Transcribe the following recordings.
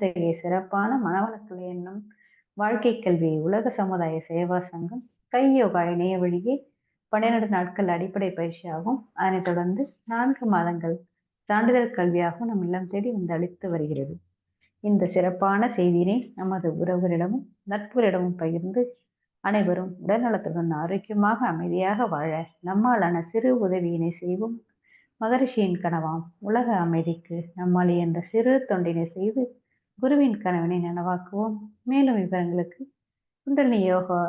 இத்தகைய சிறப்பான மனவளக்கலை எண்ணம் வாழ்க்கை கல்வி உலக சமுதாய சேவா சங்கம் கையோகா இணைய வழியே 12 நாட்கள் அடிப்படை பயிற்சியாகும். அதனைத் தொடர்ந்து 4 மாதங்கள் சான்றிதழ் கல்வியாகவும் நம் இல்லம் தேடி வந்து அளித்து வருகிறது. இந்த சிறப்பான செய்தியினை நமது உறவுகளிடமும் நட்புகளிடமும் பகிர்ந்து அனைவரும் உடல்நலத்துடன் ஆரோக்கியமாக அமைதியாக வாழ நம்மாலான சிறு உதவியினை செய்வோம். மகரிஷியின் கனவாம் உலக அமைதிக்கு நம்மால் என்ற சிறு தொண்டினை செய்து குருவின் கனவினை நனவாக்குவோம். மேலும் விவரங்களுக்கு குண்டலினி யோகா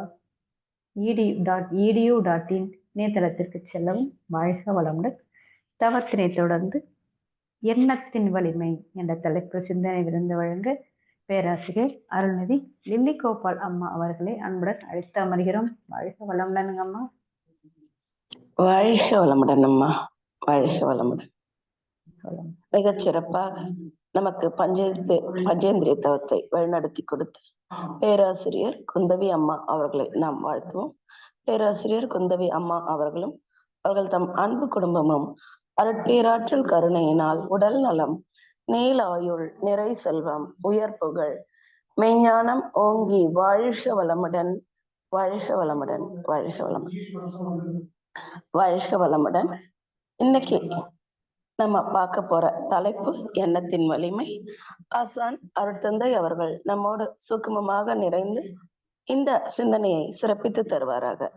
edu.in இணையதளத்திற்கு செல்லவும். வாழ்க வளமுடன். தவத்தினை தொடர்ந்து எண்ணத்தின் வலிமை என்ற தலைப்பு சிந்தனை விருந்து வழங்க பேராசிரியர் அருள்நிதி லில்லி கோபால் அம்மா அவர்களை அன்புடன் அழைத்து அமர்கிறோம். வாழ்க வளமுடன் அம்மா. வாழ்க வளமுடன் அம்மா. வாழ்க வளமுடன். மிகச் சிறப்பாக நமக்கு பஞ்சேந்திரிய தவத்தை வழிநடத்தி கொடுத்த பேராசிரியர் குந்தவி அம்மா அவர்களை நாம் வாழ்த்துவோம். பேராசிரியர் குந்தவி அம்மா அவர்களும் அவர்கள் தம் அன்பு குடும்பமும் அருட்பேராற்றல் கருணையினால் உடல் நலம், நீலாயுள், நிறை செல்வம், உயர் புகழ், மெய்ஞானம் ஓங்கி வாழ்க வளமுடன். வாழ்க வளமுடன். வாழ்க வளமுடன். வாழ்க வளமுடன். இன்னைக்கு நம்ம பார்க்க போற தலைப்பு எண்ணத்தின் வலிமை. ஆசான் அருட்தந்தை அவர்கள் நம்மோடு சுக்குமமாக நிறைந்து இந்த சிந்தனையை சிறப்பித்து தருவாராக.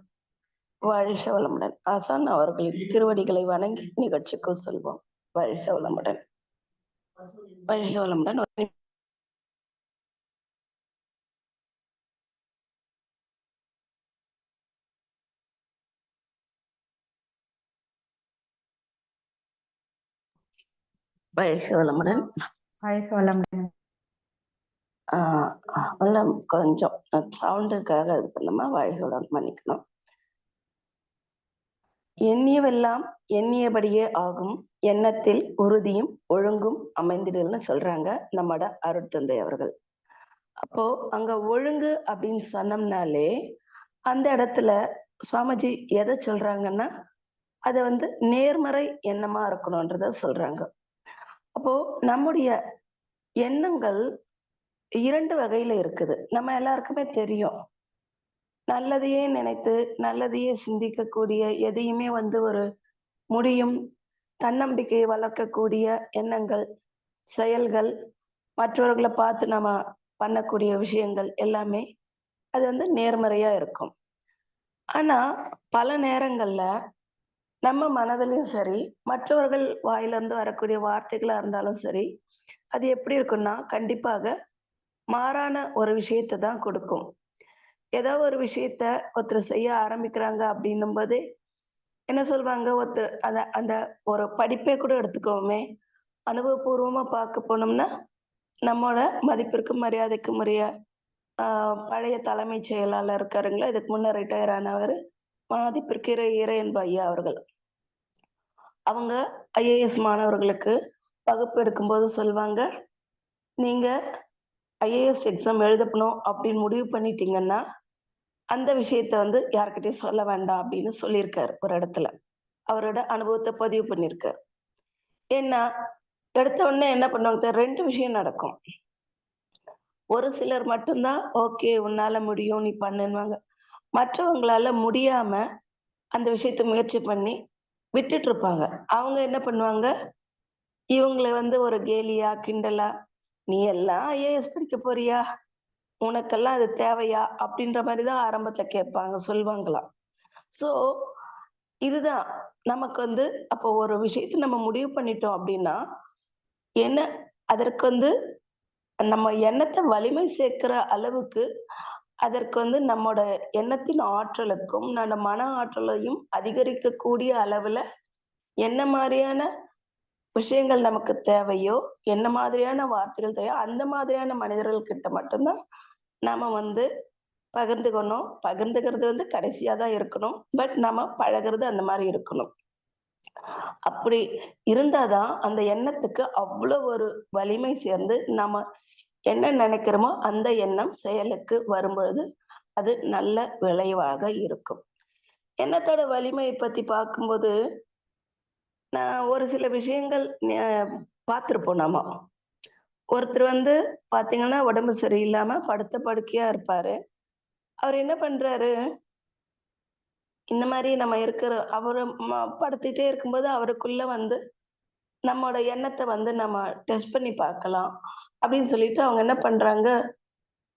வாழ்க வளமுடன். ஆசான் அவர்களின் திருவடிகளை வணங்கி நிகழ்ச்சிக்குள் செல்வோம். வாழ்க வளமுடன். வாழ்க வளமுடன். வாழ்க வளமுடன். வாழ்க வளமுடன். கொஞ்சம் சவுண்டுக்காக இது பண்ணுமா, வாழ்க வளம் மன்னிக்கணும். எண்ணியவெல்லாம் எண்ணியபடியே ஆகும், எண்ணத்தில் உறுதியும் ஒழுங்கும் அமைந்திடுன்னு சொல்றாங்க நம்மட அருட்தந்தை அவர்கள். அப்போ அங்க ஒழுங்கு அப்படின்னு சொன்னோம்னாலே அந்த இடத்துல சுவாமிஜி எதை சொல்றாங்கன்னா அது நேர்மறை எண்ணமா இருக்கணும்ன்றத சொல்றாங்க. அப்போ நம்முடைய எண்ணங்கள் 2 வகையில இருக்குது. நம்ம எல்லாருக்குமே தெரியும், நல்லதையே நினைத்து நல்லதையே சிந்திக்கக்கூடிய, எதையுமே ஒரு முடியும் தன்னம்பிக்கையை வளர்க்கக்கூடிய எண்ணங்கள், செயல்கள், மற்றவர்களை பார்த்து நம்ம பண்ணக்கூடிய விஷயங்கள் எல்லாமே அது நேர்மறையா இருக்கும். ஆனா பல நேரங்கள்ல நம்ம மனதிலும் சரி, மற்றவர்கள் வாயிலிருந்து வரக்கூடிய வார்த்தைகளா இருந்தாலும் சரி, அது எப்படி இருக்குன்னா கண்டிப்பாக மாறான ஒரு விஷயத்தை தான் கொடுக்கும். ஏதோ ஒரு விஷயத்த ஒருத்தர் செய்ய ஆரம்பிக்கிறாங்க அப்படின்னும் போது என்ன சொல்வாங்க, ஒருத்தர் அந்த ஒரு படிப்பே கூட எடுத்துக்கோமே, அனுபவபூர்வமா பார்க்க போனோம்னா நம்மோட மதிப்பிற்கு மரியாதைக்கும் உரிய பழைய தலைமை செயலாளர் இருக்காருங்களா, இதுக்கு முன்ன ரிட்டையர் ஆனவர் மதிப்பிற்கு இறையன்பு ஐயா அவர்கள். அவங்க ஐஏஎஸ் மாணவர்களுக்கு வகுப்பு எடுக்கும்போது சொல்லுவாங்க, நீங்க ஐஏஎஸ் எக்ஸாம் எழுதணும் அப்படின்னு முடிவு பண்ணிட்டீங்கன்னா அந்த விஷயத்த யார்கிட்டயும் சொல்ல வேண்டாம் அப்படின்னு சொல்லியிருக்காரு ஒரு இடத்துல. அவரோட அனுபவத்தை பதிவு பண்ணியிருக்காரு. ஏன்னா எடுத்த உடனே என்ன பண்ணுவாங்க, 2 விஷயம் நடக்கும். ஒரு சிலர் மட்டும்தான் ஓகே உன்னால முடியும் நீ பண்ணுவாங்க. மற்றவங்களால முடியாம அந்த விஷயத்த முயற்சி பண்ணி விட்டுட்டு இருப்பாங்க. அவங்க என்ன பண்ணுவாங்க, இவங்களை ஒரு கேலியா கிண்டலா, நீ எல்லாம் ஐஏஎஸ் படிக்க போறியா, உனக்கெல்லாம் அது தேவையா அப்படின்ற மாதிரிதான் ஆரம்பத்துல கேட்பாங்க, சொல்லுவாங்களாம். சோ இதுதான் நமக்கு அப்போ ஒரு விஷயத்தை நம்ம முடிவு பண்ணிட்டோம் அப்படின்னா என்ன, அதற்கு நம்ம எண்ணத்தை வலிமை சேர்க்கிற அளவுக்கு அதற்கு நம்மோட எண்ணத்தின் ஆற்றலுக்கும் நம்ம மன ஆற்றலையும் அதிகரிக்கக்கூடிய அளவுல என்ன மாதிரியான விஷயங்கள் நமக்கு தேவையோ, என்ன மாதிரியான வார்த்தைகள் தேவையோ, அந்த மாதிரியான மனிதர்கள் கிட்ட மட்டும்தான் நாம பகிர்ந்துக்கணும். பகிர்ந்துக்கிறது கடைசியா தான் இருக்கணும். பட் நம்ம பழகிறது அந்த மாதிரி இருக்கணும். அப்படி இருந்தாதான் அந்த எண்ணத்துக்கு அவ்வளவு ஒரு வலிமை சேர்ந்து நாம என்ன நினைக்கிறோமோ அந்த எண்ணம் செயலுக்கு வரும்பொழுது அது நல்ல விளைவாக இருக்கும். எண்ணத்தோட வலிமையை பத்தி பார்க்கும்போது நான் ஒரு சில விஷயங்கள் பார்த்திருப்போம். நாம ஒருத்தர் வந்து பாத்தீங்கன்னா உடம்பு சரியில்லாம படுத்த படுக்கையா இருப்பாரு. அவர் என்ன பண்றாரு, இந்த மாரி நம்ம இருக்கிற அவரு படுத்துட்டே இருக்கும்போது அவருக்குள்ள வந்து நம்மோட எண்ணத்த வந்து நம்ம டெஸ்ட் பண்ணி பார்க்கலாம். அப்படின்னு சொல்லிட்டு அவங்க என்ன பண்றாங்க,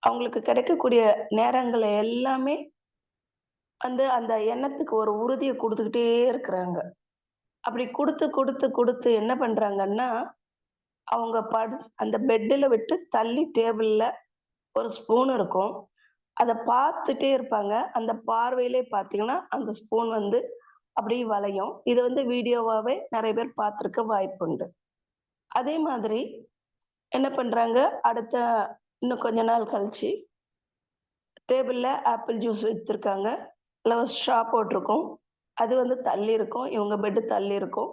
அவங்களுக்கு கிடைக்கக்கூடிய நேரங்கள எல்லாமே வந்து அந்த எண்ணத்துக்கு ஒரு உறுதிய குடுத்துக்கிட்டே இருக்கிறாங்க. அப்படி குடுத்து என்ன பண்றாங்கன்னா, அவங்க அந்த பெட்டுல விட்டு தள்ளி டேபிள்ல ஒரு ஸ்பூன் இருக்கும். அத பார்த்துட்டே இருப்பாங்க. அந்த பார்வையிலே பார்த்தீங்கன்னா, அந்த ஸ்பூன் வந்து அப்படியே வளையும். இத வந்து வீடியோவாவே நெறைய பேர் பார்த்திருக்க வாய்ப்புண்டு. அதே மாதிரி என்ன பண்றாங்க, அடுத்த இன்னும் கொஞ்ச நாள் கழிச்சு, டேபிள்ல ஆப்பிள் ஜூஸ் வச்சிருக்காங்க. இல்ல ஒரு ஸ்ட்ரா போட்டிருக்கும். அது வந்து தள்ளி இருக்கும். இவங்க பெட் தள்ளி இருக்கும்.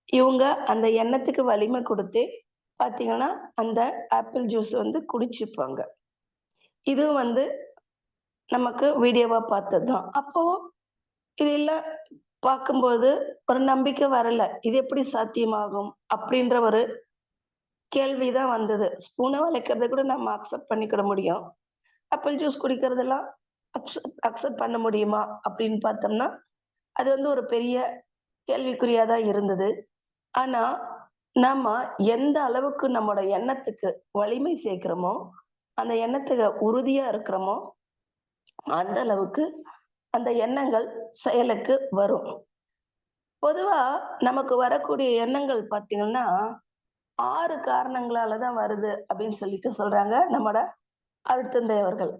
இவங்க அந்த எண்ணத்துக்கு வலிமை குடுத்தே பார்த்தீங்கன்னா, அந்த ஆப்பிள் ஜூஸ் வந்து குடிச்சுப்பாங்க. இதுவும் வந்து நமக்கு வீடியோவா பார்த்தது தான். அப்போ இதெல்லாம் பார்க்கும்போது ஒரு நம்பிக்கை வரல. இது எப்படி சாத்தியமாகும்? அப்படின்ற ஒரு கேள்வி தான் வந்தது. ஸ்பூன வளைக்கிறத கூட நம்ம அக்செப்ட் பண்ணிக்கிட முடியும். ஆப்பிள் ஜூஸ் குடிக்கிறதெல்லாம் அக்செப்ட் பண்ண முடியுமா? அப்படின்னு பார்த்தோம்னா, அது வந்து ஒரு பெரிய கேள்விக்குறியா தான் இருந்தது. ஆனா, நம்ம எந்த அளவுக்கு நம்மோட எண்ணத்துக்கு வலிமை சேர்க்கிறோமோ, அந்த எண்ணத்துக்கு உறுதியா இருக்கிறோமோ, அந்த அளவுக்கு அந்த எண்ணங்கள் செயலுக்கு வரும். பொதுவா நமக்கு வரக்கூடிய எண்ணங்கள் பார்த்தீங்கன்னா, 6 காரணங்களால தான் வருது அப்படின்னு சொல்லிட்டு சொல்றாங்க நம்மோட அருட்தந்தை அவர்கள்.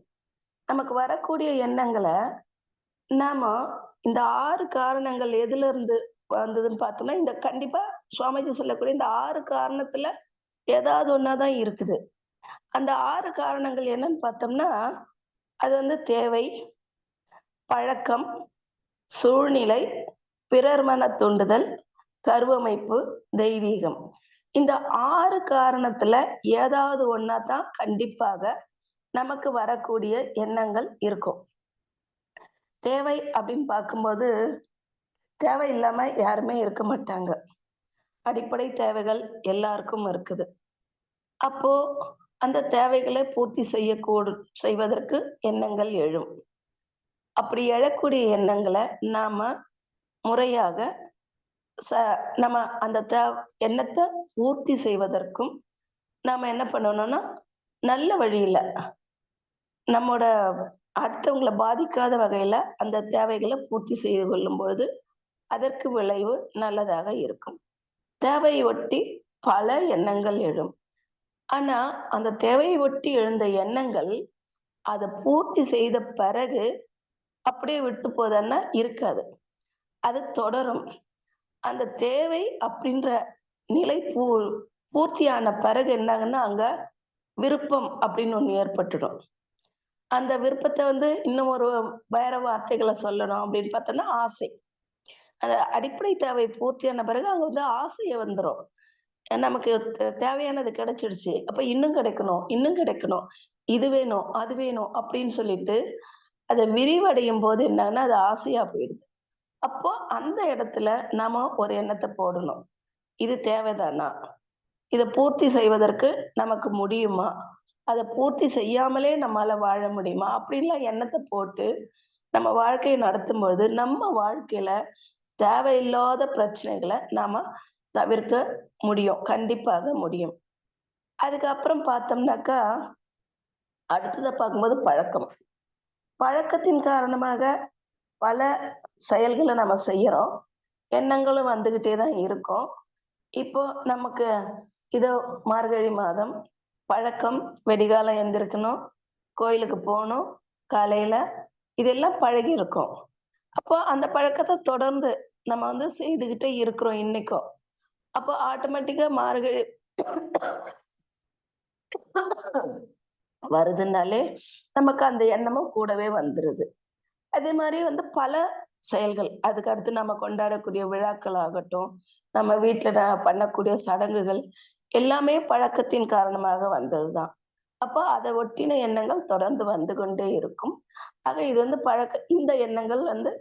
நமக்கு வரக்கூடிய எண்ணங்கள நாம இந்த 6 காரணங்கள் எதிலிருந்து வந்ததுன்னு பார்த்தோம்னா, இந்த கண்டிப்பா சுவாமிஜி சொல்லக்கூடிய இந்த 6 காரணத்துல ஏதாவது ஒண்ணா தான் இருக்குது. அந்த 6 காரணங்கள் என்னன்னு பார்த்தோம்னா, அது வந்து தேவை, பழக்கம், சூழ்நிலை, பிறர் மன தூண்டுதல், கருவமைப்பு, தெய்வீகம். இந்த 6 காரணத்துல ஏதாவது ஒண்ணா தான் கண்டிப்பாக நமக்கு வரக்கூடிய எண்ணங்கள் இருக்கும். தேவை அப்படின்னு பார்க்கும்போது, தேவை இல்லாம யாருமே இருக்க மாட்டாங்க. அடிப்படை தேவைகள் எல்லாருக்கும் இருக்குது. அப்போ அந்த தேவைகளை பூர்த்தி செய்வதற்கு எண்ணங்கள் எழும். அப்படி எழக்கூடிய எண்ணங்கள நாம முறையாக ச நம்ம அந்த எண்ணத்த பூர்த்தி செய்வதற்கும் நாம என்ன பண்ணணும்னா, நல்ல வழியில நம்மோட அடுத்தவங்கள பாதிக்காத வகையில அந்த தேவைகள பூர்த்தி செய்து கொள்ளும்பொழுது, அதற்கு விளைவு நல்லதாக இருக்கும். தேவையை ஒட்டி பல எண்ணங்கள் எழும். ஆனா, அந்த தேவையை ஒட்டி எழுந்த எண்ணங்கள், அத பூர்த்தி செய்த பிறகு அப்படியே விட்டு போதன்னா இருக்காது. அது தொடரும். அந்த தேவை அப்படின்ற நிலை பூர்த்தியான பிறகு என்னாகுன்னா, அங்க விருப்பம் அப்படின்னு ஒண்ணு ஏற்பட்டுடும். அந்த விருப்பத்த வந்து இன்னும் ஒரு வேற வார்த்தைகள சொல்லணும் அப்படின்னு பார்த்தோம்னா, ஆசை. அந்த அடிப்படை தேவை பூர்த்தியான பிறகு அங்க வந்து ஆசைய வந்துரும். நமக்கு தேவையானது கிடைச்சிடுச்சு. அப்ப இன்னும் கிடைக்கணும், இன்னும் கிடைக்கணும். இது வேணும், அது வேணும் அப்படின்னு சொல்லிட்டு, அத விரிவடையும்போது என்னன்னா, அது ஆசையா போயிடுது. அப்போ அந்த இடத்துல நாம ஒரு எண்ணத்த போடணும். இது தேவைதானா? இத பூர்த்தி செய்வதற்கு நமக்கு முடியுமா? அத பூர்த்தி செய்யாமலே நம்மால வாழ முடியுமா? அப்படின்லாம் எண்ணத்த போட்டு நம்ம வாழ்க்கைய நடத்தும்போது, நம்ம வாழ்க்கையில தேவையில்லாத பிரச்சனைகள நாம தவிர்க்க முடியும். கண்டிப்பாக முடியும். அதுக்கப்புறம் பார்த்தோம்னாக்கா, அடுத்தத பார்க்கும்போது பழக்கம். பழக்கத்தின் காரணமாக பல செயல்கள நம்ம செய்யறோம். எண்ணங்களும் வந்துகிட்டே தான் இருக்கும். இப்போ நமக்கு இதோ மார்கழி மாதம், பழக்கம் விடிகாலம் எந்திரிக்கணும், கோயிலுக்கு போணும், காலையில இதெல்லாம் பழகியிருக்கும். அப்போ அந்த பழக்கத்த தொடர்ந்து நம்ம வந்து செய்துகிட்டே இருக்கிறோம் இன்னைக்கும். அப்போ ஆட்டோமேட்டிக்கா மார்கழி வருதுன்னாலே, நமக்கு அந்த எண்ணமும் கூடவே வந்துருது. அதே மாரி வந்து பல செயல்கள். அதுக்கு அடுத்து நம்ம கொண்டாடக்கூடிய விழாக்கள் ஆகட்டும், நம்ம வீட்ல பண்ணக்கூடிய சடங்குகள், எல்லாமே பழக்கத்தின் காரணமாக வந்தது தான். அப்போ அத ஒட்டின எண்ணங்கள் தொடர்ந்து வந்து கொண்டே இருக்கும். ஆக இது வந்து இந்த எண்ணங்கள் வந்து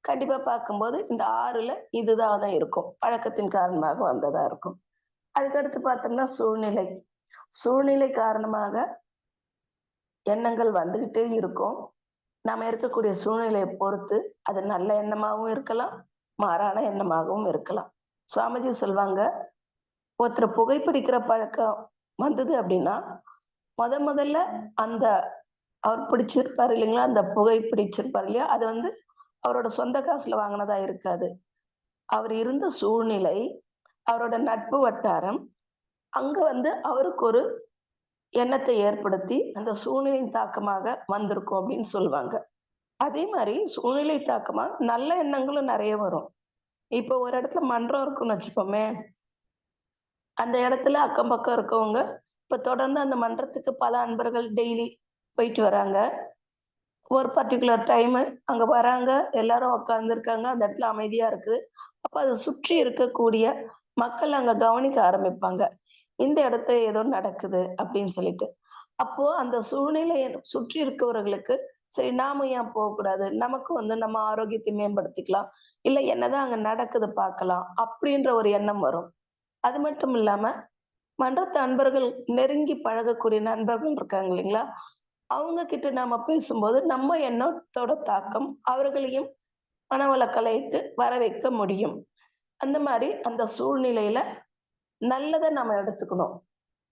கண்டிப்பா பார்க்கும்போது இந்த 6ல இதுதான் தான் இருக்கும். பழக்கத்தின் காரணமாக வந்ததா இருக்கும். அதுக்கடுத்து பார்த்தோம்னா சூழ்நிலை. சூழ்நிலை காரணமாக எண்ணங்கள் வந்துகிட்டே இருக்கும். நாம இருக்கக்கூடிய சூழ்நிலையை பொறுத்து அது நல்ல எண்ணமாகவும் இருக்கலாம், மாறான எண்ணமாகவும் இருக்கலாம். சுவாமிஜி சொல்வாங்க, ஒருத்தர் புகைப்பிடிக்கிற பழக்கம் வந்தது அப்படின்னா, முதல்ல அந்த அவர் பிடிச்சிருப்பாரு இல்லைங்களா? அந்த புகை பிடிச்சிருப்பாரு இல்லையா? அது வந்து அவரோட சொந்த காசுல வாங்கினதா இருக்காது. அவர் இருந்த சூழ்நிலை, அவரோட நட்பு வட்டாரம், அங்க வந்து அவருக்கு ஒரு எண்ணத்தை ஏற்படுத்தி, அந்த சூழ்நிலையின் தாக்கமாக வந்திருக்கும் அப்படின்னு சொல்லுவாங்க. அதே மாரி சூழ்நிலை தாக்கமா நல்ல எண்ணங்களும் நெறைய வரும். இப்போ ஒரு இடத்துல மன்றம் இருக்குன்னு வச்சுப்போமே, அந்த இடத்துல அக்கம் பக்கம் இருக்கவங்க, இப்ப தொடர்ந்து அந்த மன்றத்துக்கு பல அன்பர்கள் டெய்லி போயிட்டு வராங்க. ஒரு பர்ட்டிகுலர் டைமு அங்க வராங்க, எல்லாரும் உட்கார்ந்துருக்காங்க, அந்த இடத்துல அமைதியா இருக்குது. அப்ப அத சுற்றி இருக்கக்கூடிய மக்கள் அங்க கவனிக்க ஆரம்பிப்பாங்க. இந்த இடத்துல ஏதோ நடக்குது அப்படின்னு சொல்லிட்டு. அப்போ அந்த சூழ்நிலைய சுற்றி இருக்கவர்களுக்கு, சரி நாம ஏன் போகக்கூடாது? நமக்கும் வந்து நம்ம ஆரோக்கியத்தை மேம்படுத்திக்கலாம். இல்ல என்னதான் அங்க நடக்குது பார்க்கலாம். அப்படின்ற ஒரு எண்ணம் வரும். அது மட்டும் இல்லாம, மன்றத்து அன்பர்கள் நெருங்கி பழகக்கூடிய நண்பர்கள் இருக்காங்க இல்லைங்களா? அவங்க கிட்ட நாம பேசும்போது, நம்ம எண்ணத்தோட தாக்கம் அவர்களையும் மனவள கலைக்கு வர வைக்க முடியும். அந்த மாரி அந்த சூழ்நிலையில நல்லத நம்ம எடுத்துக்கணும்.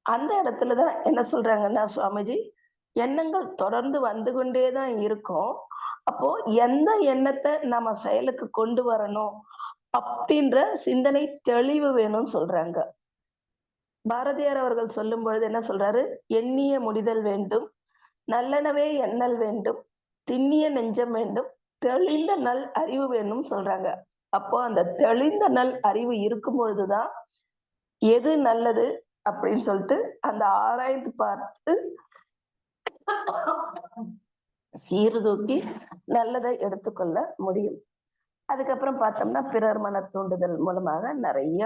அந்த இடத்துல தான் என்ன சொல்றாங்கன்னா சுவாமிஜி, எண்ணங்கள் தொடர்ந்து வந்து கொண்டே தான் இருக்கும். அப்போ எந்த எண்ணத்த நம்ம செயலுக்கு கொண்டு வரணும், அப்படின்ற சிந்தனை தெளிவு வேணும்னு சொல்றாங்க. பாரதியார் அவர்கள் சொல்லும்பொழுது என்ன சொல்றாரு? "எண்ணிய முடிதல் வேண்டும், நல்லனவே எண்ணல் வேண்டும், திண்ணிய நெஞ்சம் வேண்டும், தெளிந்த நல் அறிவு வேணும்னு சொல்றாங்க. அப்போ அந்த தெளிந்த நல் அறிவு இருக்கும் பொழுது தான், எது நல்லது அப்படின்னு சொல்லிட்டு அந்த ஆராய்ந்து பார்த்து சீர்தூக்கி நல்லதை எடுத்துக்கொள்ள முடியும். அதுக்கப்புறம் பார்த்தோம்னா, பிறர் மன தூண்டுதல் மூலமாக நெறைய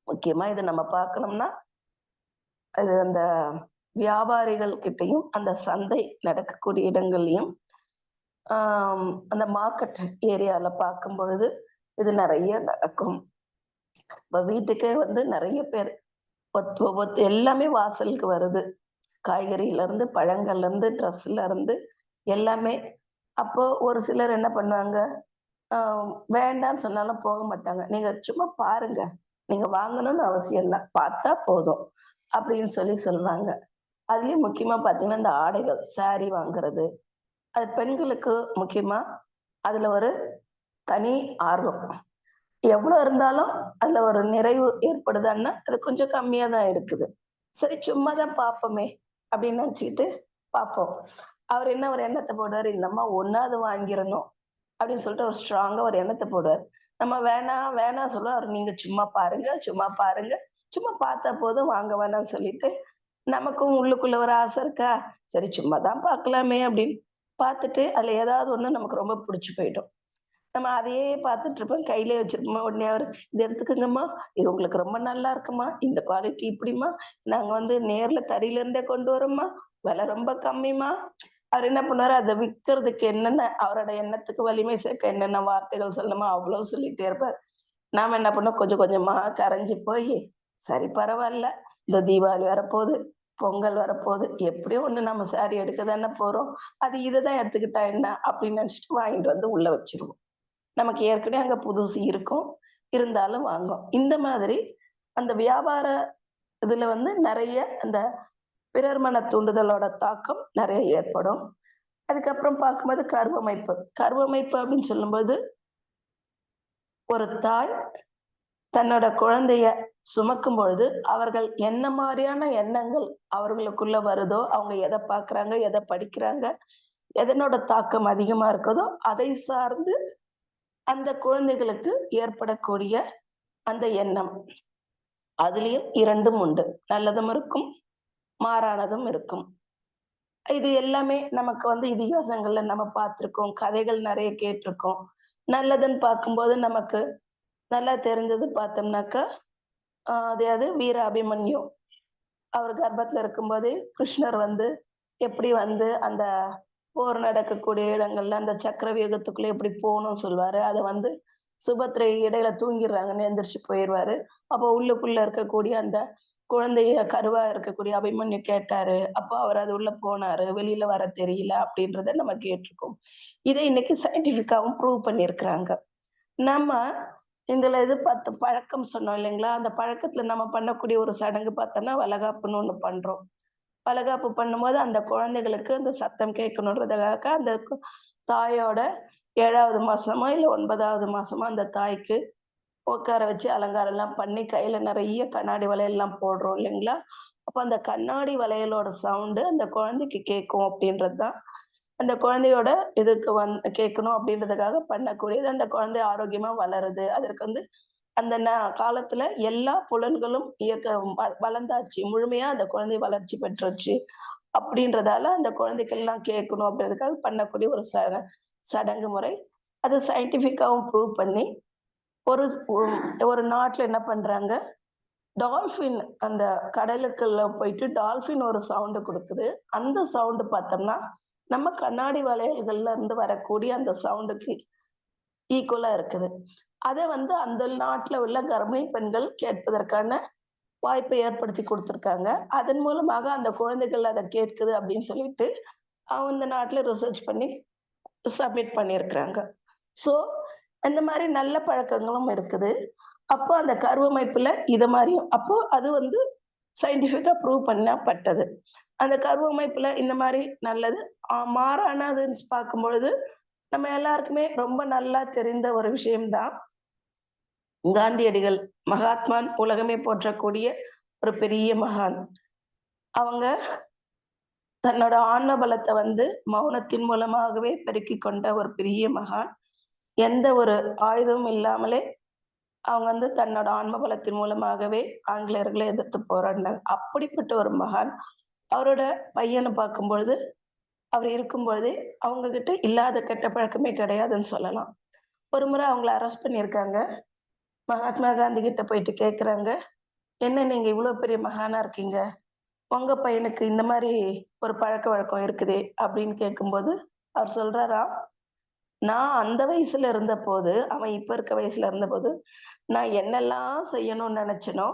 முக்கியமா இத நம்ம பார்க்கணும்னா, அது அந்த வியாபாரிகள் கிட்டயும், அந்த சந்தை நடக்கக்கூடிய இடங்கள்லயும், அந்த மார்க்கெட் ஏரியால பார்க்கும் பொழுது, இது நெறைய நடக்கும். இப்ப வீட்டுக்கே வந்து நெறைய பேர் எல்லாமே வாசலுக்கு வருது. காய்கறிலருந்து, பழங்கள்லருந்து, ட்ரெஸ்லருந்து எல்லாமே. அப்போ ஒரு சிலர் என்ன பண்ணுவாங்க, அ வேண்டான்னு சொன்னாலும் போக மாட்டாங்க. "நீங்க சும்மா பாருங்க. நீங்க வாங்கணும்னு அவசியம் இல்ல. பார்த்தா போதும்." அப்படின்னு சொல்லுவாங்க. அதுலயும் முக்கியமா பார்த்தீங்கன்னா, இந்த ஆடைகள், சாரி வாங்குறது. அது பெண்களுக்கு முக்கியமா அதுல ஒரு தனி ஆர்வம். எவ்வளோ இருந்தாலும் அதுல ஒரு நிறைவு ஏற்படுதான்னா, அது கொஞ்சம் கம்மியா தான் இருக்குது. சரி சும்மா தான் பார்ப்போமே! அப்படின்னு நினச்சுக்கிட்டு பார்ப்போம். அவரு என்ன ஒரு எண்ணத்த போடுவாரு, இந்த அம்மா ஒண்ணாவது வாங்கிறணும் அப்படின்னு சொல்லிட்டு ஒரு ஸ்ட்ராங்கா ஒரு எண்ணத்த போடுவாரு. நம்ம வேணாம், வேணாம் சொல்லுவோம். அவரு நீங்க சும்மா பாருங்க, சும்மா பாருங்க. சும்மா பார்த்தா போதும் வாங்க வேணாம்னு சொல்லிட்டு, நமக்கும் உள்ளுக்குள்ள ஒரு ஆசை இருக்கா? சரி சும்மா தான் பார்க்கலாமே அப்படின்னு பார்த்துட்டு, அதுல ஏதாவது ஒண்ணு நமக்கு ரொம்ப புடிச்சு போயிடும். நம்ம அதையே பார்த்துட்டு இருப்போம். கையிலேயே வச்சிருப்போமா, உடனே அவரு, "இத எடுத்துக்கங்கம்மா. இது உங்களுக்கு ரொம்ப நல்லா இருக்கும்மா. இந்த குவாலிட்டி இப்படிம்மா. நாங்க வந்து நேர்ல தறியில இருந்தே கொண்டு வரோம்மா. விலை ரொம்ப கம்மிம்மா." அவரு என்ன பண்ணுவாரு, அத விக்கிறதுக்கு என்னென்ன அவரோட எண்ணத்துக்கு வலிமை சேர்க்க என்னென்ன வார்த்தைகள் சொல்லணுமோ, அவ்வளோ சொல்லிட்டே இருப்பாரு. நாம என்ன பண்ணோம், கொஞ்சம் கொஞ்சமா கரைஞ்சு போயி, சரி பரவால்ல. இந்த தீபாவளி வரப்போது, பொங்கல் வரப்போது, எப்படியோ ஒண்ணு நம்ம சாரி எடுக்க தானே போறோம். அது இத தான் எடுத்துக்கிட்டா என்ன? அப்படின்னு நினைச்சுட்டு வாங்கிட்டு வந்து உள்ள வச்சுருவோம். நமக்கு ஏற்கனவே அங்க புதுசு இருக்கும். இருந்தாலும் வாங்குவோம். இந்த மாதிரி அந்த வியாபார இதுல வந்து நெறைய அந்த பிறர் மன தூண்டுதலோட தாக்கம் நெறைய ஏற்படும். அதுக்கப்புறம் பார்க்கும்போது கருவமைப்பு. கருவமைப்பு அப்படின்னு சொல்லும்போது, ஒரு தாய் தன்னோட குழந்தைய சுமக்கும் பொழுது, அவர்கள் என்ன மாரியான எண்ணங்கள் அவர்களுக்குள்ள வருதோ, அவங்க எத பார்க்குறாங்க, எத படிக்கிறாங்க, எதனோட தாக்கம் அதிகமா இருக்குதோ, அதை சார்ந்து அந்த குழந்தைகளுக்கு ஏற்படக்கூடிய அந்த எண்ணம். அதிலயும் 2ம் உண்டு. நல்லதும் இருக்கும், மாறானதும் இருக்கும். இது எல்லாமே நமக்கு வந்து இதிகாசங்கள்ல நம்ம பார்த்திருக்கோம். கதைகள் நெறைய கேட்டுருக்கோம். நல்லதுன்னு பார்க்கும்போது நமக்கு நல்லா தெரிஞ்சது பார்த்தோம்னாக்கா, அது வீர அபிமன்யு. அவர் கர்ப்பத்துல இருக்கும்போதே கிருஷ்ணர் வந்து எப்படி வந்து அந்த போர் நடக்கக்கூடிய இடங்கள்ல அந்த சக்கர வியூகத்துக்குள்ள எப்படி போகணும்னு சொல்வாரு. அத வந்து சுபத்திரை இடையில தூங்கிடுறாங்கன்னு எந்திரிச்சு போயிருவாரு. அப்போ உள்ளுக்குள்ள இருக்கக்கூடிய அந்த குழந்தைய கருவா இருக்கக்கூடிய அபிமன்யு கேட்டாரு. அப்போ அவர் அது உள்ள போனாரு. வெளியில வர தெரியல அப்படின்றத நம்ம கேட்டுருக்கோம். இத இன்னைக்கு சயின்டிஃபிக்காவும் ப்ரூவ் பண்ணியிருக்கிறாங்க. நம்ம இதுல இது பார்த்து பழக்கம் சொன்னோம் இல்லைங்களா? அந்த பழக்கத்துல நம்ம பண்ணக்கூடிய ஒரு சடங்கு பார்த்தோம்னா, வளகாப்புன்னு ஒண்ணு பண்றோம். வளகாப்பு பண்ணும்போது அந்த குழந்தைகளுக்கு அந்த சத்தம் கேட்கணுன்றதுக்காக அந்த தாயோட 7வது மாசமோ, இல்ல 9வது மாசமோ அந்த தாய்க்கு உட்கார வச்சு அலங்காரம்லாம் பண்ணி, கையில நெறைய கண்ணாடி வளையல்லாம் போடுறோம் இல்லைங்களா? அப்ப அந்த கண்ணாடி வளையலோட சவுண்டு அந்த குழந்தைக்கு கேட்கும் அப்படின்றது தான், அந்த குழந்தையோட இதுக்கு கேட்கணும் அப்படின்றதுக்காக பண்ணக்கூடியது. அந்த குழந்தை ஆரோக்கியமா வளருது. அதற்கு வந்து அந்த காலத்துல எல்லா புலன்களும் வளர்ந்தாச்சு. முழுமையா அந்த குழந்தை வளர்ச்சி பெற்றுச்சு. அப்படின்றதால அந்த குழந்தைக்கெல்லாம் கேட்கணும் அப்படின்றதுக்காக பண்ணக்கூடிய ஒரு சடங்கு முறை. அது சயின்டிஃபிக்காவும் ப்ரூவ் பண்ணி ஒரு ஒரு நாட்டுல என்ன பண்றாங்க, டால்ஃபின் அந்த கடலுக்குள்ள போயிட்டு டால்ஃபின் ஒரு சவுண்ட் குடுக்குது. அந்த சவுண்ட் பார்த்தோம்னா, நம்ம கண்ணாடி வளையல்கள்ல இருந்து வரக்கூடிய அந்த சவுண்டுக்கு ஈக்குவலா இருக்குது. அத வந்து அந்த நாட்டுல உள்ள கர்ப்பிணி பெண்கள் கேட்பதற்கான வாய்ப்பை ஏற்படுத்தி குடுத்துருக்காங்க. அதன் மூலமாக அந்த குழந்தைகள் அத கேட்குது அப்படின்னு சொல்லிட்டு, அந்த நாட்டுல ரிசர்ச் பண்ணி சப்மிட் பண்ணியிருக்கிறாங்க. ஸோ, அந்த மாரி நல்ல பழக்கங்களும் இருக்குது. அப்போ அந்த கருவமைப்புல இத மாரியும் அப்போ அது வந்து சயின்டிஃபிக்கா ப்ரூவ் பண்ணப்பட்டது. அந்த கருவமைப்புல இந்த மாரி நல்லது. மாறானதுன்னு பார்க்கும்பொழுது, நம்ம எல்லாருக்குமே ரொம்ப நல்லா தெரிந்த ஒரு விஷயம் தான். காந்தியடிகள், மகாத்மான் உலகமே போற்றக்கூடிய ஒரு பெரிய மகான். அவங்க தன்னோட ஆன்ம பலத்த வந்து மௌனத்தின் மூலமாகவே பெருக்கிக் கொண்ட ஒரு பெரிய மகான். எந்த ஒரு ஆயுதமும் இல்லாமலே அவங்க வந்து தன்னோட ஆன்ம பலத்தின் மூலமாகவே ஆங்கிலேயர்களை எதிர்த்து போராடினாங்க. அப்படிப்பட்ட ஒரு மகான். அவரோட பையன பார்க்கும்பொழுது, அவர் இருக்கும்பொழுதே அவங்க கிட்ட இல்லாத கெட்ட பழக்கமே கிடையாதுன்னு சொல்லலாம். ஒரு முறை அவங்கள அரெஸ்ட் பண்ணியிருக்காங்க. மகாத்மா காந்தி கிட்ட போயிட்டு கேட்குறாங்க, "என்ன நீங்க இவ்ளோ பெரிய மகானா இருக்கீங்க. உங்க பையனுக்கு இந்த மாரி ஒரு பழக்கவழக்கம் இருக்குதே!" அப்படின்னு கேட்கும்போது, அவர் சொல்றாராம், "நான் அந்த வயசுல இருந்தபோது, அவன் இப்ப இருக்க வயசுல இருந்தபோது, நான் என்னெல்லாம் செய்யணும்னு நெனச்சேனோ,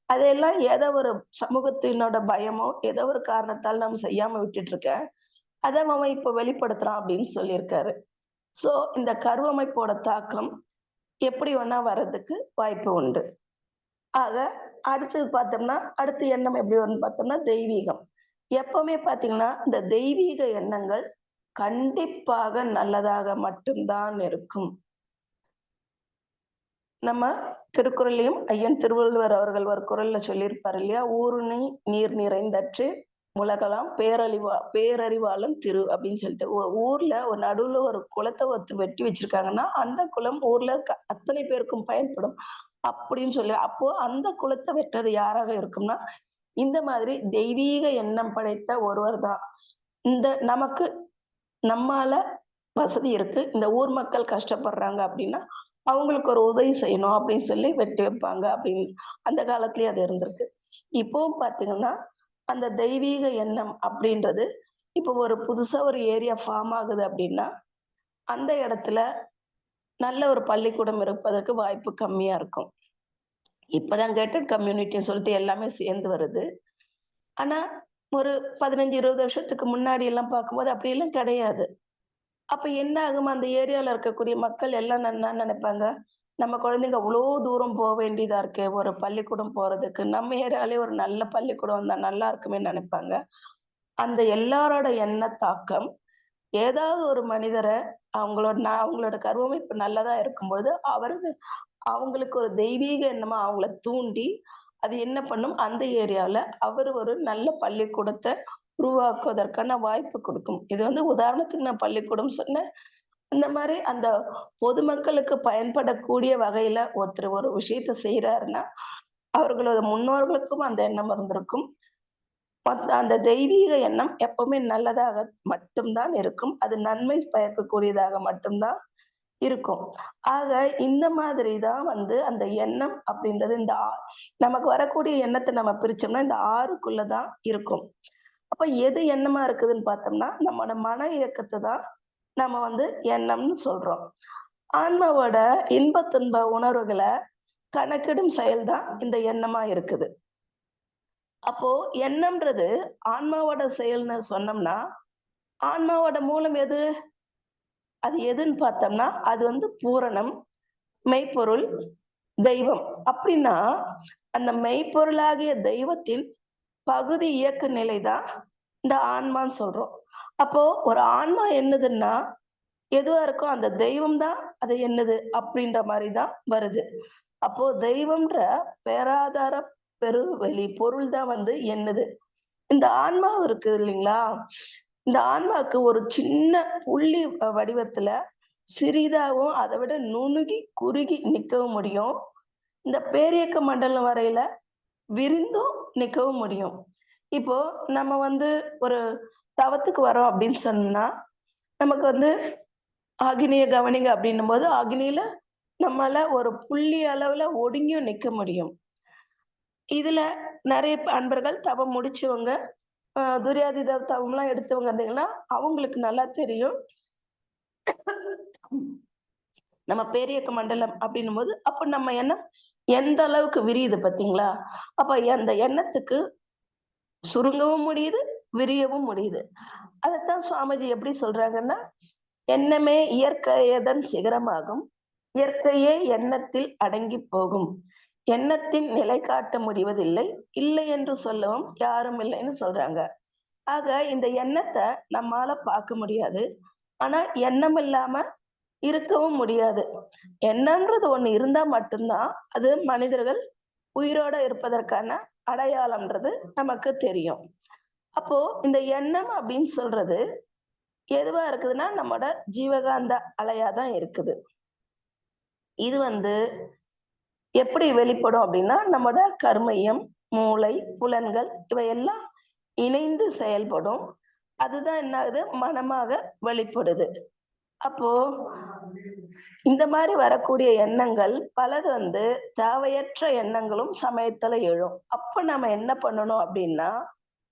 அதையெல்லாம் ஏதோ ஒரு சமூகத்தினோட பயமோ, ஏதோ ஒரு காரணத்தால நான் செய்யாம விட்டுட்டுருக்கேன். அத அவன் இப்ப வெளிப்படுத்துறான்" அப்படின்னு சொல்லியிருக்காரு. ஸோ, இந்த கருவமைப்போட தாக்கம் எப்படி வேணா வர்றதுக்கு வாய்ப்பு உண்டு. ஆக, அடுத்தது பார்த்தோம்னா, அடுத்த எண்ணம் எப்படி வரும்னு பார்த்தோம்னா, தெய்வீகம். எப்பவுமே பார்த்தீங்கன்னா, இந்த தெய்வீக எண்ணங்கள் கண்டிப்பாக நல்லதாக மட்டும் தான் இருக்கும். நம்ம திருக்குறளையும் ஐயன் திருவள்ளுவர் அவர்கள் ஒரு குறள்ல சொல்லியிருப்பாரு இல்லையா? "ஊருணி நீர் நிறைந்தற்று உலகலாம் பேரறிவாளன் திரு" அப்படின்னு சொல்லிட்டு. ஊர்ல ஒரு நடுவுல ஒரு குளத்த வெட்டி வச்சிருக்காங்கன்னா, அந்த குளம் ஊர்ல அத்தனை பேருக்கும் பயன்படும். அப்படின்னு சொல்லி அப்போ அந்த குளத்த வெட்டுறது யாராக இருக்கும்னா, இந்த மாதிரி தெய்வீக எண்ணம் படைத்த ஒருவர் தான். இந்த நமக்கு நம்மால வசதி இருக்கு. இந்த ஊர் மக்கள் கஷ்டப்படுறாங்க அப்படின்னா, அவங்களுக்கு ஒரு உதவி செய்யணும் அப்படின்னு சொல்லி வெட்டி வைப்பாங்க அப்படின்னு. அந்த காலத்திலேயே அது இருந்திருக்கு. இப்பவும் பார்த்தீங்கன்னா, அந்த தெய்வீக எண்ணம் அப்படின்றது, இப்போ ஒரு புதுசா ஒரு ஏரியா ஃபார்ம் ஆகுது அப்படின்னா, அந்த இடத்துல நல்ல ஒரு பள்ளிக்கூடம் இருப்பதற்கு வாய்ப்பு கம்மியா இருக்கும். இப்பதான் கேட்டட் கம்யூனிட்டின்னு சொல்லிட்டு எல்லாமே சேர்ந்து வருது. ஆனா, ஒரு 15, 20 வருஷத்துக்கு முன்னாடி எல்லாம் பார்க்கும்போது அப்படியெல்லாம் கிடையாது. அப்ப என்ன ஆகும்? அந்த ஏரியால இருக்கக்கூடிய மக்கள் எல்லாம் என்ன நினைப்பாங்க? நம்ம குழந்தைங்க அவ்ளோ தூரம் வேண்டியதா இருக்கே! ஒரு பள்ளிக்கூடம் போறதுக்கு. நம்ம ஏரியாலயே ஒரு நல்ல பள்ளிக்கூடம் வந்தா நல்லா இருக்குமேன்னு நினைப்பாங்க. அந்த எல்லாரோட எண்ண தாக்கம், ஏதாவது ஒரு மனிதர அவங்களோட கருவமைப்பு நல்லதா இருக்கும்பொழுது, அவங்களுக்கு ஒரு தெய்வீக எண்ணமா அவங்கள தூண்டி, அது என்ன பண்ணும்? அந்த ஏரியால அவரு ஒரு நல்ல பள்ளிக்கூடத்த உருவாக்குவதற்கான வாய்ப்பு குடுக்கும். இது வந்து உதாரணத்துக்கு நான் பள்ளிக்கூடம் சொன்னேன். இந்த மாரி அந்த பொதுமக்களுக்கு பயன்படக்கூடிய வகையில ஒருத்தர் ஒரு விஷயத்த செய்றாருன்னா, அவர்களோட முன்னோர்களுக்கும் அந்த எண்ணம் இருந்திருக்கும். அந்த தெய்வீக எண்ணம் எப்பவுமே நல்லதாக மட்டும் தான் இருக்கும். அது நன்மை பயக்கக்கூடியதாக மட்டும் தான் இருக்கும். ஆக இந்த மாதிரி தான் வந்து அந்த எண்ணம் அப்படின்றது நமக்கு வரக்கூடிய எண்ணத்த நம்ம பிரிச்சோம்னா, இந்த 6க்குள்ள தான் இருக்கும். அப்ப எது எண்ணமா இருக்குதுன்னு பார்த்தோம்னா, நம்மோட மன இயக்கத்த தான் நம்ம வந்து எண்ணம்னு சொல்றோம். ஆன்மாவோட இன்ப துன்ப உணர்வுகள கணக்கிடும் செயல் தான் இந்த எண்ணமா இருக்குது. அப்போ எண்ணம்ன்றது ஆன்மாவோட செயல்னு சொன்னோம்னா, ஆன்மாவோட மூலம் எது? அது எதுன்னு பார்த்தோம்னா, அது பூரணம், மெய்ப்பொருள், தெய்வம். அப்படின்னா, அந்த மெய்ப்பொருளாகிய தெய்வத்தின் பகுதி இயக்க நிலை தான் இந்த ஆன்மான்னு சொல்றோம். அப்போ ஒரு ஆன்மா என்னதுன்னா, எதுவா இருக்கோ அந்த தெய்வம் தான் அது என்னது அப்படின்ற மாரி தான் வருது. அப்போ தெய்வம்ன்ற பேராதார பெருவெளி பொருள் தான் என்னது. இந்த ஆன்மா இருக்கு இல்லைங்களா? இந்த ஆன்மாவுக்கு ஒரு சின்ன புள்ளி வடிவத்துல சிறிதாவும், அதை விட நுணுகி, குறுகி நிக்கவும் முடியும். இந்த பேரியக்க மண்டலம் வரையில விரிந்தும் நிக்கவும் முடியும். இப்போ நம்ம ஒரு தவத்துக்கு வரோம் அப்படின்னு சொன்னா, நமக்கு அக்னிய கவனிங்க அப்படின்னும்போது, அக்னியில நம்மால ஒரு புள்ளி அளவுல ஒடுங்கியும் நிக்க முடியும். இதுல நெறைய அன்பர்கள் தவம் முடிச்சவங்க, துரியாதீத தவம்லாம் எடுத்தவங்க இருந்தீங்கன்னா, அவங்களுக்கு நல்லா தெரியும். நம்ம பேரியக்க மண்டலம் அப்படின்னும்போது, அப்ப நம்ம எண்ணம் எந்த அளவுக்கு விரியுது பார்த்தீங்களா? அப்ப அந்த எண்ணத்துக்கு சுருங்கவும் முடியுது, விரியவும் முடியுது. அதத்தான் சுவாமிஜி எப்படி சொல்றாங்கன்னா, "எண்ணமே இயற்கையதன் சிகரமாகும். இயற்கையே எண்ணத்தில் அடங்கிப் போகும். எண்ணத்தின் நிலை காட்ட முடிவதில்லை. இல்லை என்று சொல்லவும் யாரும் இல்லைன்னு" சொல்றாங்க. ஆக இந்த எண்ணத்த நம்மால பார்க்க முடியாது. ஆனா எண்ணம் இல்லாம இருக்கவும் முடியாது. எண்ணம்ன்றது ஒண்ணு இருந்தா மட்டும் தான், அது மனிதர்கள் உயிரோட இருப்பதற்கான அடையாளம்ன்றது நமக்கு தெரியும். அப்போ இந்த எண்ணம் அப்படின்னு சொல்றது எதுவா இருக்குதுன்னா, நம்மோட ஜீவகாந்த அலையா தான் இருக்குது. இது எப்படி வெளிப்படும் அப்படின்னா, நம்மோட கர்மயம், மூளை, புலன்கள் இவையெல்லாம் இணைந்து செயல்படும். அதுதான் என்ன ஆகுது? மனமாக வெளிப்படுது. அப்போ இந்த மாரி வரக்கூடிய எண்ணங்கள் பலது தேவையற்ற எண்ணங்களும் சமயத்துல எழும். அப்ப நம்ம என்ன பண்ணணும் அப்படின்னா,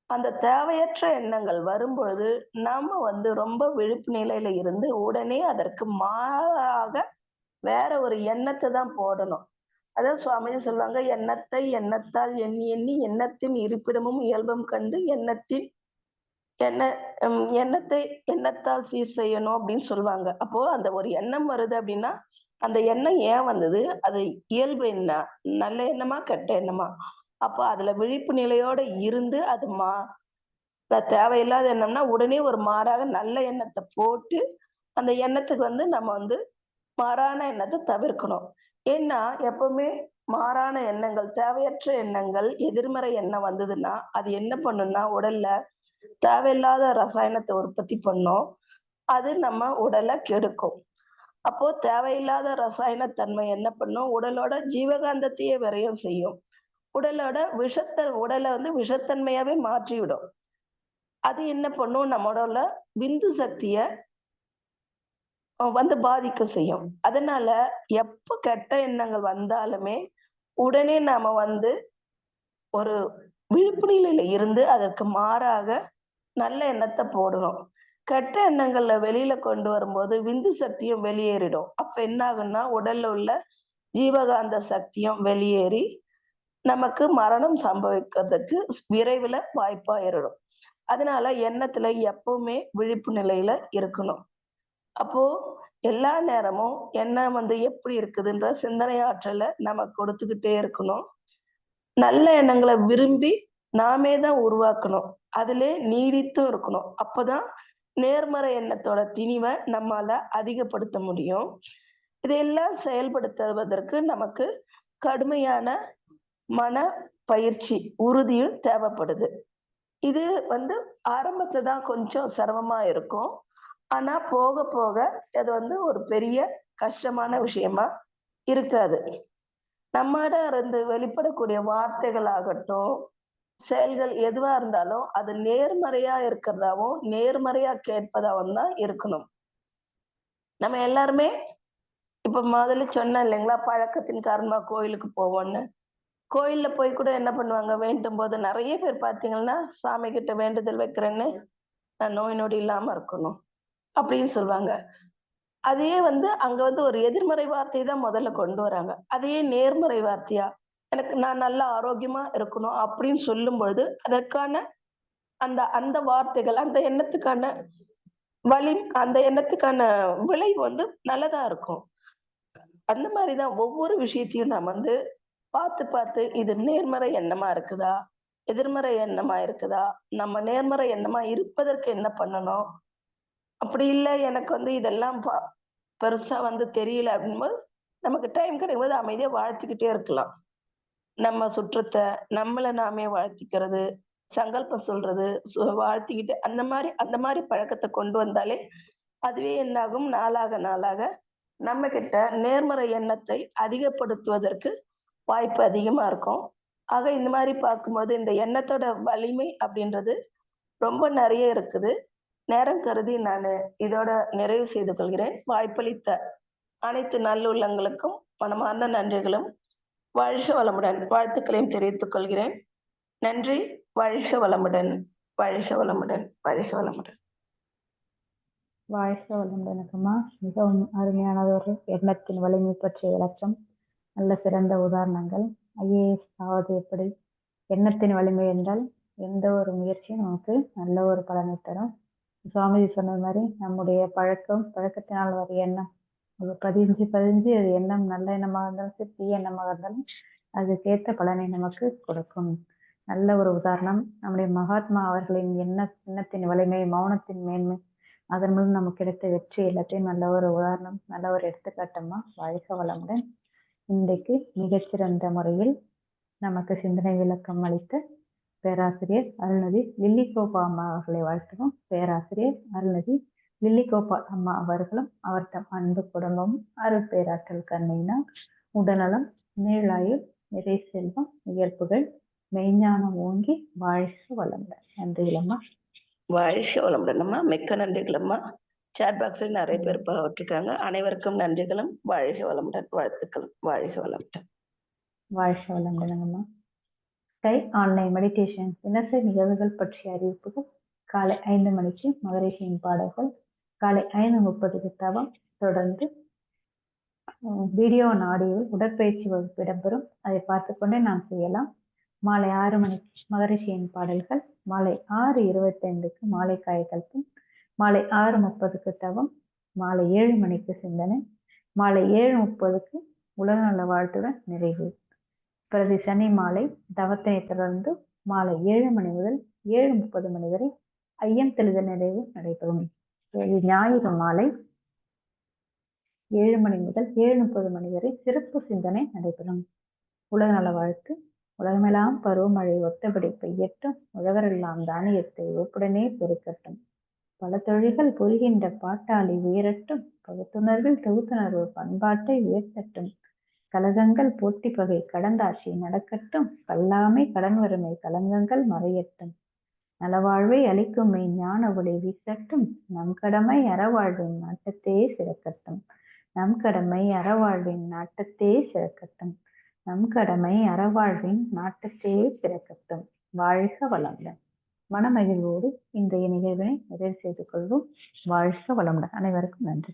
அந்த தேவையற்ற எண்ணங்கள் வரும்பொழுது, நாம ரொம்ப விழிப்பு நிலையில இருந்து உடனே அதற்கு மாறாக வேற ஒரு எண்ணத்த தான் போடணும். அதான் சுவாமிஜி சொல்லுவாங்க, "எண்ணத்தை எண்ணத்தால் எண்ணி எண்ணி எண்ணத்தின் இருப்பிடமும் இயல்பும் கண்டு எண்ணத்தின் எண்ண எண்ணத்தை எண்ணத்தால் சீர் செய்யணும்" அப்படின்னு சொல்லுவாங்க. அப்போ அந்த ஒரு எண்ணம் வருது அப்படின்னா, அந்த எண்ணம் ஏன் வந்தது? அது இயல்பு என்ன? நல்ல எண்ணமா? கெட்ட எண்ணமா? அப்ப அதுல விழிப்பு நிலையோட இருந்து அது தேவையில்லாத எண்ணம்னா, உடனே ஒரு மாறாக நல்ல எண்ணத்த போட்டு, அந்த எண்ணத்துக்கு நம்ம மாறான எண்ணத்த தவிர்க்கணும். ஏன்னா, எப்பவுமே மாறான எண்ணங்கள், தேவையற்ற எண்ணங்கள், எதிர்மறை எண்ணம் வந்ததுன்னா, அது என்ன பண்ணும்னா, உடல்ல தேவையில்லாத ரசாயனத்த உற்பத்தி பண்ணும். அது நம்ம உடல கெடுக்கும். அப்போ தேவையில்லாத ரசாயன தன்மை என்ன பண்ணும்? உடலோட ஜீவகாந்தத்தையே விரயம் செய்யும். உடலோட உடல விஷத்தன்மையாவே மாற்றிவிடும். அது என்ன பண்ணும்? நம்ம உடல்ல விந்து சக்திய பாதிக்க செய்யும். அதனால எப்ப கெட்ட எண்ணங்கள் வந்தாலுமே, உடனே நாம ஒரு விழிப்பு நிலையில இருந்து அதற்கு மாறாக நல்ல எண்ணத்த போடணும். கெட்ட எண்ணங்கள வெளியில கொண்டு வரும்போது விந்து சக்தியும் வெளியேறிடும். அப்ப என்ன ஆகும்னா, உடல்ல உள்ள ஜீவகாந்த சக்தியும் வெளியேறி, நமக்கு மரணம் சம்பவிக்கிறதுக்கு விரைவில வாய்ப்பாயிரும். அதனால எண்ணத்துல எப்பவுமே விழிப்பு நிலையில இருக்கணும். அப்போ எல்லா நேரமும் எண்ணம் எப்படி இருக்குதுன்ற சிந்தனை ஆற்றல நம்ம கொடுத்துக்கிட்டே இருக்கணும். நல்ல எண்ணங்கள விரும்பி நாமே தான் உருவாக்கணும். அதிலே நீடித்தும் இருக்கணும். அப்பதான் நேர்மறை எண்ணத்தோட திணிவ நம்மால அதிகப்படுத்த முடியும். இதையெல்லாம் செயல்படுத்துவதற்கு நமக்கு கடுமையான மன பயிற்சி, உறுதியும் தேவைப்படுது. இது ஆரம்பத்துல தான் கொஞ்சம் சிரமமா இருக்கும். ஆனா போக போக அது ஒரு பெரிய கஷ்டமான விஷயமா இருக்காது. நம்மிட இருந்து வெளிப்படக்கூடிய வார்த்தைகள் ஆகட்டும், செயல்கள் எதுவா இருந்தாலும் அது நேர்மறையா இருக்கிறதாவும், நேர்மறையா கேட்பதாவும் தான் இருக்கணும். நம்ம எல்லாருமே இப்ப முதல்ல சொன்னேன் இல்லைங்களா? பழக்கத்தின் காரணமா கோயிலுக்கு போவோம்ன்னு. கோயில்ல போய் கூட என்ன பண்ணுவாங்க? வேண்டும்போது நெறைய பேர் பார்த்தீங்கன்னா, சாமி கிட்ட வேண்டுதல் வைக்கிறேன்னு, நான் நோய் நொடி இல்லாம இருக்கணும் அப்படின்னு சொல்லுவாங்க. அதையே அங்க ஒரு எதிர்மறை வார்த்தைய தான் முதல்ல கொண்டு வராங்க. அதையே நேர்மறை வார்த்தையா, எனக்கு நான் நல்லா ஆரோக்கியமா இருக்கணும் அப்படின்னு சொல்லும் பொழுது, அதற்கான அந்த அந்த வார்த்தைகள், அந்த எண்ணத்துக்கான அந்த எண்ணத்துக்கான விளைவு வந்து நல்லதா இருக்கும். அந்த மாரி தான் ஒவ்வொரு விஷயத்தையும் நான் வந்து பார்த்து, பார்த்து இது நேர்மறை எண்ணமா இருக்குதா? எதிர்மறை எண்ணமா இருக்குதா? நம்ம நேர்மறை எண்ணமா இருப்பதற்கு என்ன பண்ணணும்? அப்படி இல்ல எனக்கு வந்து இதெல்லாம் பெருசா வந்து தெரியல அப்படிங்கும்போது, நமக்கு டைம் கிடைக்கும்போது அமைதியா வாழ்த்திக்கிட்டே இருக்கலாம். நம்ம சுற்றத்த, நம்மள நாமே வாழ்த்திக்கிறது, சங்கல்பம் சொல்றது, வாழ்த்திக்கிட்டு அந்த மாரி பழக்கத்த கொண்டு வந்தாலே, அதுவே என்னாகும் நாளாக நாளாக நம்மகிட்ட நேர்மறை எண்ணத்தை அதிகப்படுத்துவதற்கு வாய்ப்பு அதிகமா இருக்கும். ஆக இந்த மாரி பார்க்கும்போது, இந்த எண்ணத்தோட வலிமை அப்படின்றது ரொம்ப நெறைய இருக்குது. நேரம் கருதி நானு இதோட நிறைவு செய்து கொள்கிறேன். வாய்ப்பளித்த அனைத்து நல்லுள்ளங்களுக்கும் மனமார்ந்த நன்றிகளும், வாழ்க வளமுடன் வாழ்த்துக்களையும் தெரிவித்துக் கொள்கிறேன். நன்றி. வாழ்க வளமுடன், வாழ்க வளமுடன், வாழ்க வளமுடன். வாழ்க வளமுடனுக்குமா. மிகவும் அருமையானதொரு எண்ணத்தின் வலிமை பற்றிய விளக்கம், நல்ல சிறந்த உதாரணங்கள். ஐஏஎஸ் ஆவது எப்படி? எண்ணத்தின் வலிமை என்றால் எந்த ஒரு முயற்சியும் நமக்கு நல்ல ஒரு பலனை தரும். சுவாமிஜி சொன்ன மாதிரி நம்முடைய பழக்கத்தினால் வர எண்ணம் அது பதிஞ்சு பதிஞ்சு அது எண்ணம் நல்ல எண்ணமாக இருந்தாலும் சரி, தீய எண்ணமாக இருந்தாலும் அதுக்கேற்ற பலனை நமக்கு கொடுக்கும். நல்ல ஒரு உதாரணம் நம்முடைய மகாத்மா அவர்களின் எண்ணத்தின் வலிமை, மௌனத்தின் மேன்மை, அதன் மூலம் நமக்கு கிடைத்த வெற்றி எல்லாத்தையும் நல்ல ஒரு உதாரணம், நல்ல ஒரு எடுத்துக்காட்டமா. வாழ்க வளமுடன். இன்றைக்கு மிகச்சிறந்த முறையில் நமக்கு சிந்தனை விளக்கம் அளித்த பேராசிரியர் அருள்நிதி லில்லிகோபா அம்மா அவர்களை வாழ்த்துவோம். பேராசிரியர் அருள்நிதி லில்லிகோபா அம்மா அவர்களும் அவர்தம் அன்பு குடும்பமும் அருள் பேராற்றல் கண்மையினால் உடல்நலம், நீளாயுள், நிறை செல்வம், இயல்புகள், மெய்ஞானம் ஓங்கி வாழ்க வளமுடன். நன்றிகளம்மா. வாழ்க வளமுடன் அம்மா. மிக்க நன்றிகள் அம்மா. சாட் பாக்ஸில் நெறைய பேர் போட்டிருக்காங்க. அனைவருக்கும் நன்றிகளும். வாழ்க வளமுடன். வாழ்த்துக்களும். வாழ்க வளமுடன். வாழ்க வளமுடன் அம்மா. ஸ்கை ஆன்லைன் மெடிடேஷன் தினசரி நிகழ்வுகள் பற்றிய அறிவிப்புகள். காலை 5 மணிக்கு மகரிஷியின் பாடல்கள், காலை 5:30க்கு தவம், தொடர்ந்து வீடியோ ஆடியோவில் உடற்பயிற்சி வகுப்பு இடம்பெறும். அதை பார்த்துக்கொண்டே நாம் செய்யலாம். மாலை 6 மணிக்கு மகரிஷியின் பாடல்கள், மாலை 6:25க்கு மாலை காயகல்பம், மாலை 6:30க்கு தவம், மாலை 7 மணிக்கு சிந்தனை, மாலை 7:30க்கு உலக நல வாழ்த்துடன் நிறைவு. பிரதி சனி மாலை தவத்தினை தொடர்ந்து மாலை 7 மணி முதல் 7:30 மணி வரை ஐயம் தெளிதல் நிறைவு நடைபெறும். ஞாயிறு மாலை 7 மணி முதல் 7:30 மணி வரை சிறப்பு சிந்தனை நடைபெறும். உலக நல வாழ்த்து. உலகமெல்லாம் பருவமழை ஒத்தபடி பெய்யட்டும், உழவரெல்லாம் தானியத்தை ஒப்புடனே பெருக்கட்டும், பல தொழில்கள் புரிகின்ற பாட்டாளி உயரட்டும், பகுத்துணர்வில் தொகுத்துணர்வு பண்பாட்டை உயர்த்தட்டும், கலகங்கள் போட்டி பகை கடந்தாட்சி நடக்கட்டும், கல்லாமை கடன் வறுமை கலங்கங்கள் மறையட்டும், நலவாழ்வை அளிக்கும் மெய் ஞான ஒளி வீசட்டும், நம் கடமை அறவாழ்வின் நாட்டத்தே சிறக்கட்டும், நம் கடமை அறவாழ்வின் நாட்டத்தே சிறக்கட்டும், நம் கடமை அறவாழ்வின் நாட்டத்தே சிறக்கட்டும். வாழ்க வளமுடன். மனமகிழ்வோடு இன்றைய நிகழ்வினை நிறைவு செய்து கொள்வோம். வாழ்க வளமுடன். அனைவருக்கும் நன்றி.